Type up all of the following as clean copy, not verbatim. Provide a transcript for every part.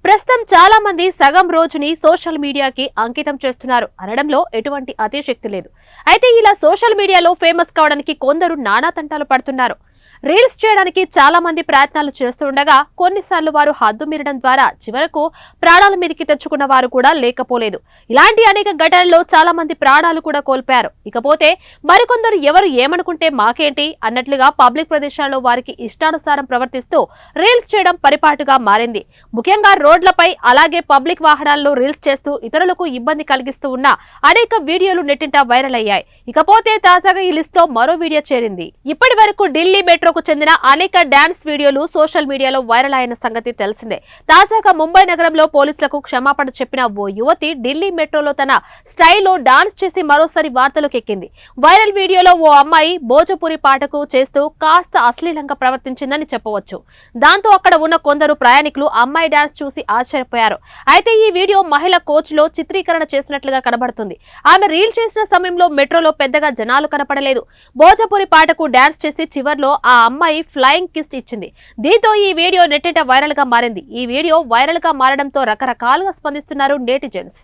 ప్రస్తుతం చాలా మంది సగం రోజుని సోషల్ మీడియాకి అంకితం చేస్తున్నారు అనడంలో ఎటువంటి అతిశక్తి లేదు. అయితే ఇలా సోషల్ మీడియాలో ఫేమస్ కావడానికి కొందరు నానా తంటాలు పడుతున్నారు. రీల్స్ చేయడానికి చాలా మంది ప్రయత్నాలు చేస్తుండగా కొన్నిసార్లు వారు హద్దు మీరడం ద్వారా చివరకు ప్రాణాల మీదకి తెచ్చుకున్న వారు కూడా లేకపోలేదు. ఇలాంటి అనేక ఘటనల్లో చాలా మంది ప్రాణాలు కూడా కోల్పోయారు. ఇకపోతే మరికొందరు ఎవరు ఏమనుకుంటే మాకేంటి అన్నట్లుగా పబ్లిక్ ప్రదేశాల్లో వారికి ఇష్టానుసారం ప్రవర్తిస్తూ రీల్స్ చేయడం పరిపాటుగా మారింది. ముఖ్యంగా రోడ్లపై అలాగే పబ్లిక్ వాహనాల్లో రీల్స్ చేస్తూ ఇతరులకు ఇబ్బంది కలిగిస్తూ ఉన్న అనేక వీడియోలు నెట్టింట వైరల్ అయ్యాయి. ఇకపోతే తాజాగా ఈ లిస్ట్ లో మరో వీడియో చేరింది. ఇప్పటి వరకు ఢిల్లీ మెట్రోకు చెందిన అనేక డాన్స్ వీడియోలు సోషల్ మీడియాలో వైరల్ అయిన సంగతి తెలిసిందే. తాజాగా ముంబై నగరంలో పోలీసులకు క్షమాపణ చెప్పిన ఓ యువతి ఢిల్లీ మెట్రోలో తన స్టైల్లో డాన్స్ చేసి మరోసారి వార్తలకు ఎక్కింది. వైరల్ వీడియోలో ఓ అమ్మాయి భోజపురి పాటకు చేస్తూ కాస్త అశ్లీలంగా ప్రవర్తించిందని చెప్పవచ్చు. దాంతో అక్కడ ఉన్న కొందరు ప్రయాణికులు అమ్మాయి డాన్స్ చూసి ఆశ్చర్యపోయారు. అయితే ఈ వీడియో మహిళ కోచ్ లో చిత్రీకరణ చేసినట్లుగా కనబడుతుంది. ఆమె రీల్ చేసిన సమయంలో మెట్రోలో పెద్దగా జనాలు కనపడలేదు. భోజపురి పాటకు డాన్స్ చేసి చివర్లో ఆ అమ్మాయి ఫ్లయింగ్ కిస్ ఇచ్చింది. దీంతో ఈ వీడియో నెట్టింట వైరల్ గా మారింది. ఈ వీడియో వైరల్ గా మారడంతో రకరకాలుగా స్పందిస్తున్నారు నెటిజన్స్.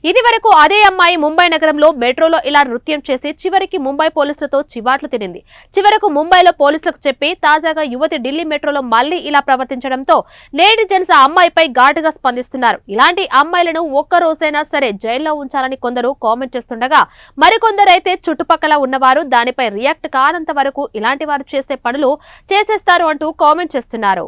ఇది వరకు అదే అమ్మాయి ముంబై నగరంలో మెట్రోలో ఇలా నృత్యం చేసి చివరికి ముంబై పోలీసులతో చివాట్లు తినింది. చివరకు ముంబైలో పోలీసులకు చెప్పి తాజాగా యువతి ఢిల్లీ మెట్రోలో మళ్లీ ఇలా ప్రవర్తించడంతో నెటిజన్స్ ఆ అమ్మాయిపై ఘాటుగా స్పందిస్తున్నారు. ఇలాంటి అమ్మాయిలను ఒక్క రోజైనా సరే జైల్లో ఉంచాలని కొందరు కామెంట్ చేస్తుండగా మరికొందరైతే చుట్టుపక్కల ఉన్నవారు దానిపై రియాక్ట్ కానంత వరకు ఇలాంటి వారు చేసే పనులు చేసేస్తారు అంటూ కామెంట్ చేస్తున్నారు.